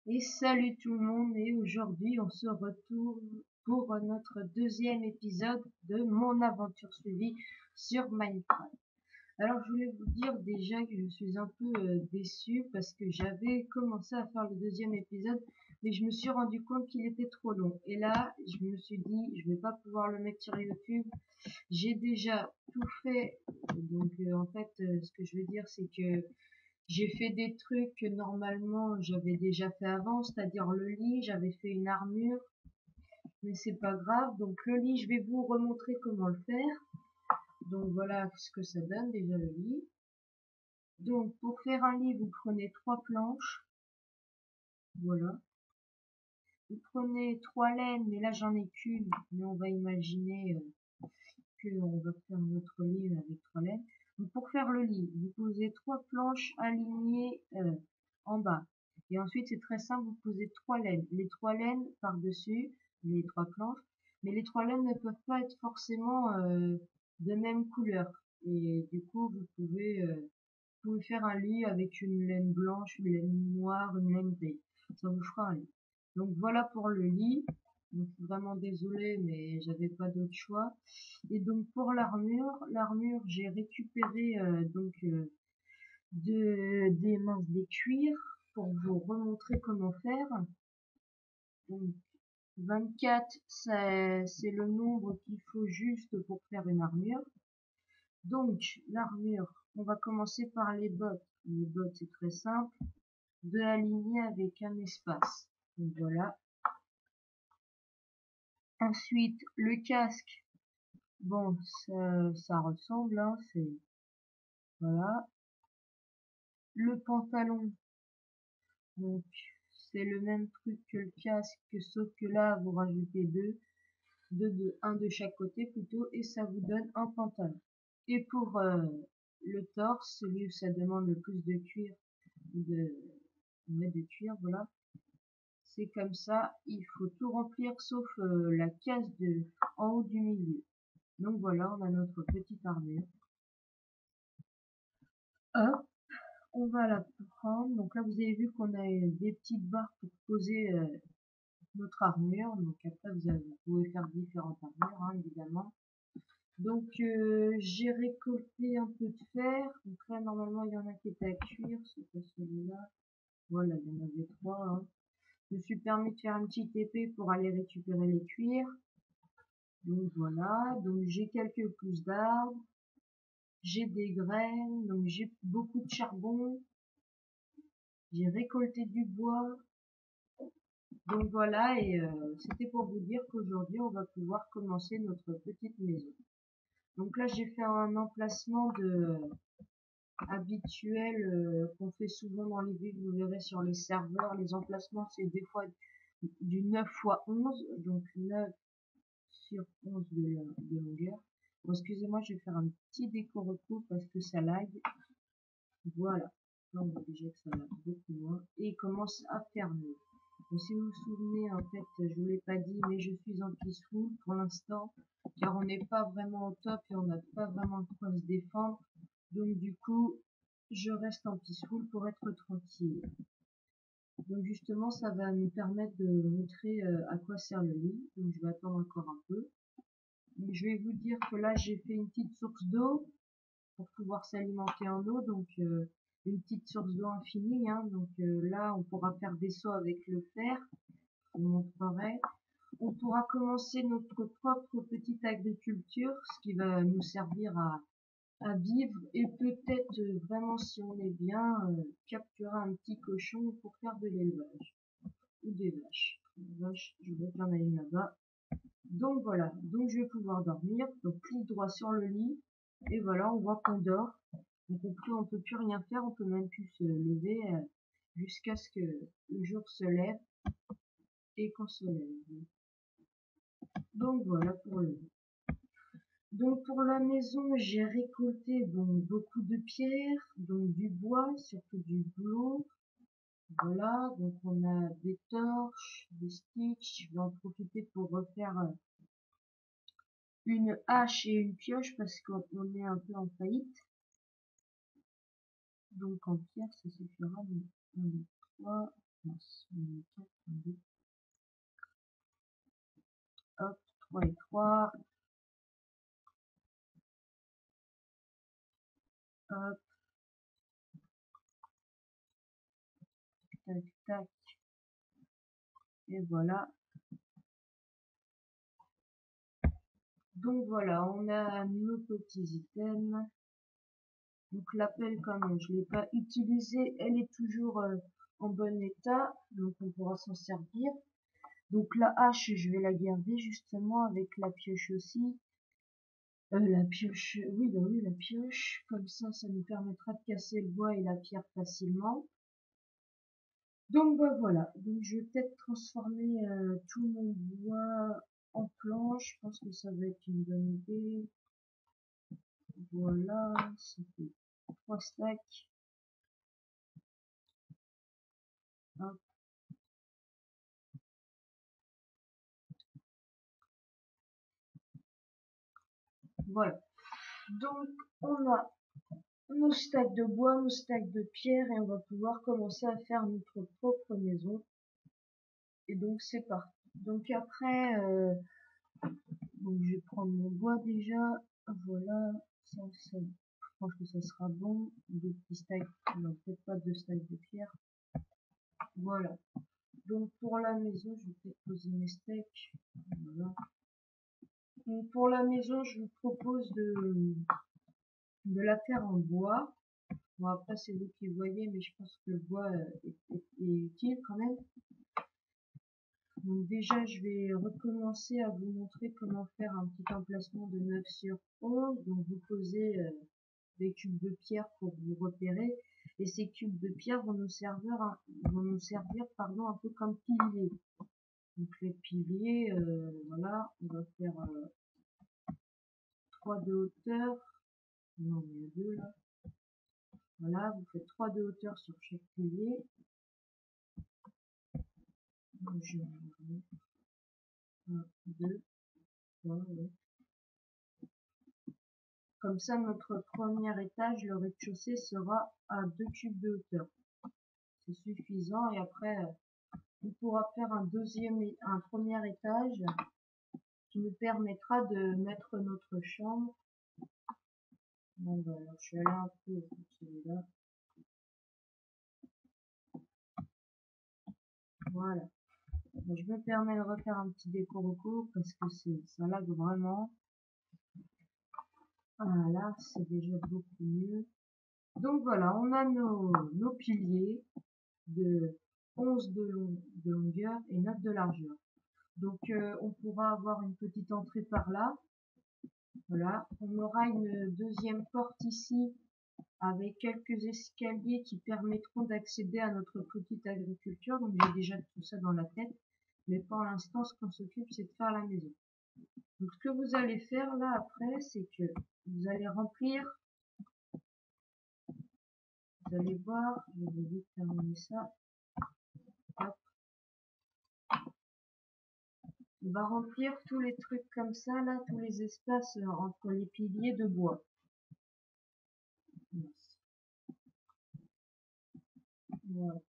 Et salut tout le monde, et aujourd'hui on se retrouve pour notre deuxième épisode de mon aventure suivie sur Minecraft. Alors je voulais vous dire déjà que je suis un peu déçu parce que j'avais commencé à faire le deuxième épisode, mais je me suis rendu compte qu'il était trop long. Et là, je me suis dit, je vais pas pouvoir le mettre sur YouTube. J'ai déjà tout fait, donc en fait, ce que je veux dire, c'est que j'ai fait des trucs que normalement j'avais déjà fait avant, c'est-à-dire le lit, j'avais fait une armure, mais c'est pas grave. Donc le lit, je vais vous remontrer comment le faire. Donc voilà ce que ça donne déjà le lit. Donc pour faire un lit, vous prenez 3 planches, voilà. Vous prenez 3 laines, mais là j'en ai qu'une, mais on va imaginer qu'on va faire notre lit avec 3 laines. Donc pour faire le lit, vous posez 3 planches alignées en bas. Et ensuite c'est très simple, vous posez 3 laines. Les 3 laines par-dessus les 3 planches, mais les 3 laines ne peuvent pas être forcément de même couleur. Et du coup vous pouvez faire un lit avec une laine blanche, une laine noire, une laine grise. Ça vous fera un lit. Donc voilà pour le lit. Donc, je suis vraiment désolée, mais j'avais pas d'autre choix. Et donc pour l'armure, j'ai récupéré des cuirs pour vous remontrer comment faire. Donc 24, c'est le nombre qu'il faut juste pour faire une armure. Donc l'armure, on va commencer par les bottes. Les bottes, c'est très simple, de aligner avec un espace. Donc voilà. Ensuite, le casque. Bon, ça ressemble, hein, c'est voilà. Le pantalon, donc c'est le même truc que le casque, sauf que là vous rajoutez un de chaque côté plutôt, et ça vous donne un pantalon. Et pour le torse, celui où ça demande le plus de cuir, de de cuir, voilà. C'est comme ça, il faut tout remplir sauf la case en haut du milieu. Donc voilà, on a notre petite armure. Hop, on va la prendre. Donc là, vous avez vu qu'on a des petites barres pour poser notre armure. Donc après, vous pouvez faire différentes armures, hein, évidemment. Donc j'ai récolté un peu de fer. Donc là, normalement, il y en a qui étaient à cuire. C'est pas celui-là. Voilà, il y en avait 3. Hein. Je me suis permis de faire une petite épée pour aller récupérer les cuirs. Donc voilà. Donc j'ai quelques pousses d'arbres. J'ai des graines. Donc j'ai beaucoup de charbon. J'ai récolté du bois. Donc voilà, et c'était pour vous dire qu'aujourd'hui on va pouvoir commencer notre petite maison. Donc là j'ai fait un emplacement habituel qu'on fait souvent dans les villes, vous verrez sur les serveurs, les emplacements c'est des fois du 9 x 11, donc 9 sur 11 de longueur. Bon, excusez-moi, je vais faire un petit déco recours parce que ça lag. Voilà, là on voit déjà que ça lag beaucoup moins, et il commence à faire mieux. Donc, si vous vous souvenez, en fait, je vous l'ai pas dit, mais je suis en peaceful pour l'instant, car on n'est pas vraiment au top et on n'a pas vraiment de quoi se défendre. Donc du coup, je reste en peaceful pour être tranquille. Donc justement, ça va nous permettre de montrer à quoi sert le lit. Donc je vais attendre encore un peu. Donc, je vais vous dire que là, j'ai fait une petite source d'eau pour pouvoir s'alimenter en eau. Donc une petite source d'eau infinie. Hein. Donc là, on pourra faire des seaux avec le fer. Je vous montrerai. On pourra commencer notre propre petite agriculture, ce qui va nous servir à vivre, et peut-être vraiment, si on est bien, capturer un petit cochon pour faire de l'élevage ou des vaches. Les vaches, je vois qu'il y en a une là-bas. Donc voilà, donc je vais pouvoir dormir. Donc clic droit sur le lit et voilà, on voit qu'on dort. Donc on peut plus rien faire, on peut même plus se lever jusqu'à ce que le jour se lève et qu'on se lève. Donc voilà pour le lit. Donc pour la maison, j'ai récolté beaucoup de pierres, donc du bois, surtout du boulot. Voilà, donc on a des torches, des sticks. Je vais en profiter pour refaire une hache et une pioche parce qu'on est un peu en faillite. Donc en pierre, ça suffira. 1, 2, 3, tac, tac. Et voilà. Donc voilà, on a nos petits items. Donc la pelle, comme je ne l'ai pas utilisée, elle est toujours en bon état. Donc on pourra s'en servir. Donc la hache, je vais la garder justement avec la pioche aussi. La pioche, oui, bah oui, la pioche. Comme ça nous permettra de casser le bois et la pierre facilement. Donc bah voilà, donc je vais peut-être transformer tout mon bois en planche, je pense que ça va être une bonne idée. Voilà, ça fait 3 stacks. Hop. Voilà, donc on a nos stacks de bois, nos stacks de pierre et on va pouvoir commencer à faire notre propre maison. Et donc c'est parti. Donc après, donc je vais prendre mon bois déjà, voilà, ça, je pense que ça sera bon. Deux petits stacks, non peut-être pas deux stacks de pierre. Voilà. Donc pour la maison, je vais peut-être poser mes steaks. Voilà. Donc pour la maison, je vous propose de la faire en bois. Bon après c'est vous qui voyez, mais je pense que le bois est utile quand même. Donc déjà je vais recommencer à vous montrer comment faire un petit emplacement de 9 sur 11. Donc vous posez des cubes de pierre pour vous repérer. Et ces cubes de pierre vont nous servir, pardon, un peu comme piliers. Donc les piliers, voilà, on va faire 3 de hauteur. Non, il y a 2 là. Voilà, vous faites 3 de hauteur sur chaque pilier. Donc, je vais 1, 2, 3, ouais. Comme ça, notre premier étage, le rez-de-chaussée, sera à 2 cubes de hauteur. C'est suffisant et après, on pourra faire un premier étage qui nous permettra de mettre notre chambre. Bon, bah, alors, je suis allée un peu au celui-là. Voilà. Bon, je me permets de refaire un petit déco parce que ça lag vraiment. Voilà, c'est déjà beaucoup mieux. Donc voilà, on a nos piliers de 11 de longueur et 9 de largeur. Donc on pourra avoir une petite entrée par là. Voilà, on aura une deuxième porte ici avec quelques escaliers qui permettront d'accéder à notre petite agriculture. Donc j'ai déjà tout ça dans la tête, mais pour l'instant ce qu'on s'occupe c'est de faire la maison. Donc ce que vous allez faire là après, c'est que vous allez remplir, vous allez voir, je vais vite terminer ça. Hop. On va remplir tous les trucs comme ça là, tous les espaces entre les piliers de bois. Voilà.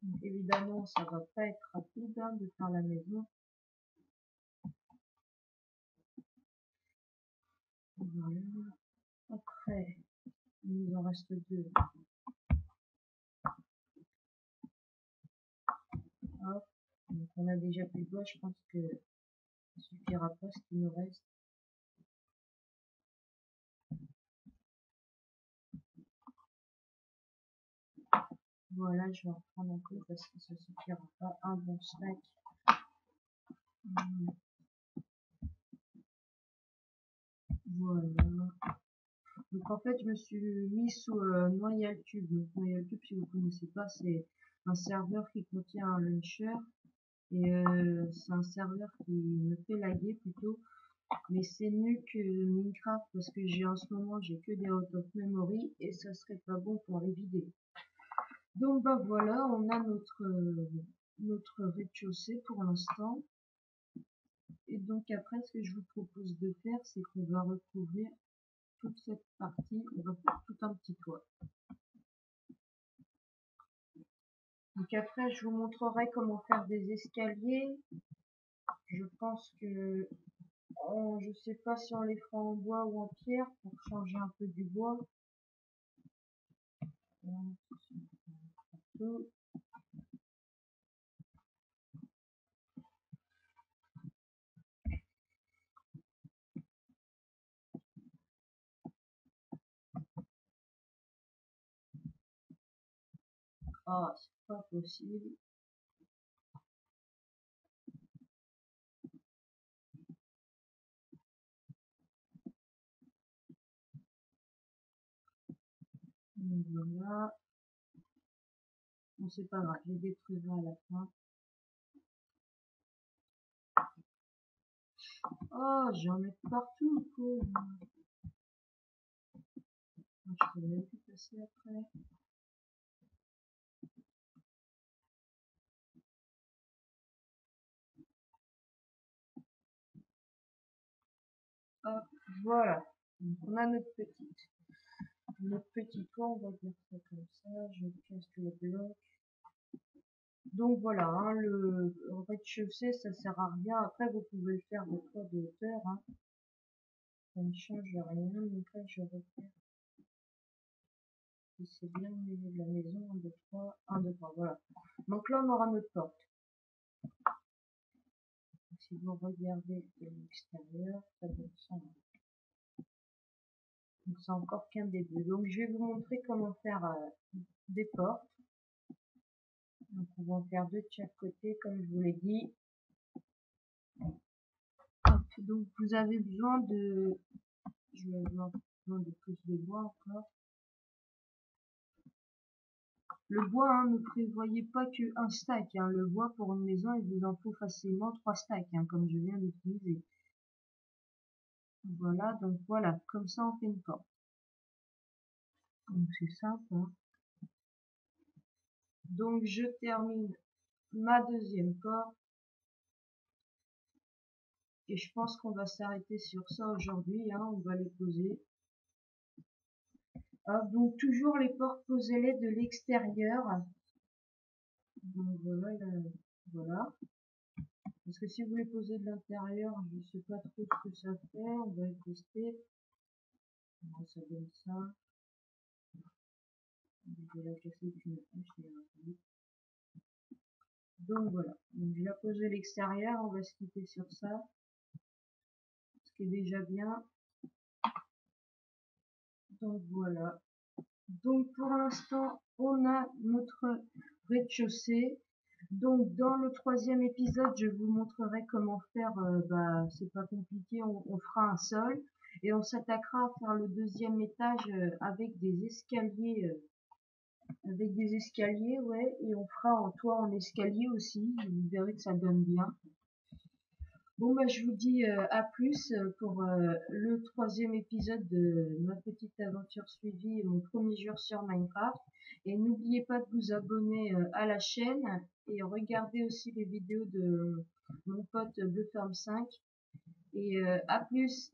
Donc, évidemment, ça va pas être rapide hein, de faire la maison. Voilà. Après, il nous en reste 2. Hop. Donc on a déjà plus de bois, je pense que ça suffira pas ce qui nous reste. Voilà, je vais en reprendre un peu parce que ça suffira pas. Un bon stack. Voilà. Donc en fait, je me suis mis sous NoyalTube. Donc NoyalTube, si vous connaissez pas, c'est un serveur qui contient un launcher. Et c'est un serveur qui me fait laguer plutôt. Mais c'est mieux que Minecraft parce que en ce moment j'ai que des out of memory et ça serait pas bon pour les vidéos. Donc bah voilà, on a notre rez-de-chaussée pour l'instant. Et donc après ce que je vous propose de faire, c'est qu'on va recouvrir toute cette partie, on va faire tout un petit toit. Donc après je vous montrerai comment faire des escaliers Je pense que je sais pas si on les fera en bois ou en pierre pour changer un peu du bois. Ah, c'est pas possible. Donc voilà. Bon, c'est pas grave, je les détruirai à la fin. Oh, j'en mets partout, quoi. Je peux même plus passer après. Hop, voilà. Donc, on a notre petit toit, on va dire ça comme ça. Je casse le bloc. Donc voilà, hein, le rez-de-chaussée, ça sert à rien. Après, vous pouvez le faire de toit de hauteur. Hein. Ça ne change rien. Donc là, je repère. Si c'est bien au niveau de la maison. 1, 2, 3. 1, 2, 3. Voilà. Donc là, on aura notre porte. Si vous regardez de l'extérieur, ça donne ça. Donc c'est encore qu'un début. Donc je vais vous montrer comment faire des portes. Donc on va en faire deux de chaque côté, comme je vous l'ai dit. Hop, donc vous avez besoin de... Je vais avoir besoin de plus de bois encore. Le bois, hein, ne prévoyez pas que un stack. Hein. Le bois pour une maison, il vous en faut facilement 3 stacks, hein, comme je viens d'utiliser. Voilà, donc voilà, comme ça on fait une porte. Donc c'est simple. Hein. Donc je termine ma deuxième porte. Et je pense qu'on va s'arrêter sur ça aujourd'hui, hein, on va les poser. Donc toujours les portes, posez-les de l'extérieur. Donc voilà, voilà. Parce que si vous les posez de l'intérieur, je ne sais pas trop ce que ça fait, on va le tester. Bon, ça donne ça. Je vais la casser puis donc voilà, donc je l'ai posé à l'extérieur, on va se quitter sur ça. Ce qui est déjà bien. Donc voilà. Donc pour l'instant, on a notre rez-de-chaussée. Donc dans le troisième épisode, je vous montrerai comment faire, c'est pas compliqué, on fera un sol et on s'attaquera à faire le deuxième étage avec des escaliers, ouais, et on fera en toit en escalier aussi, vous verrez que ça donne bien. Bon bah je vous dis à plus pour le troisième épisode de ma petite aventure suivie, mon premier jour sur Minecraft. Et n'oubliez pas de vous abonner à la chaîne et regardez aussi les vidéos de mon pote Bleu Farm 5. Et à plus!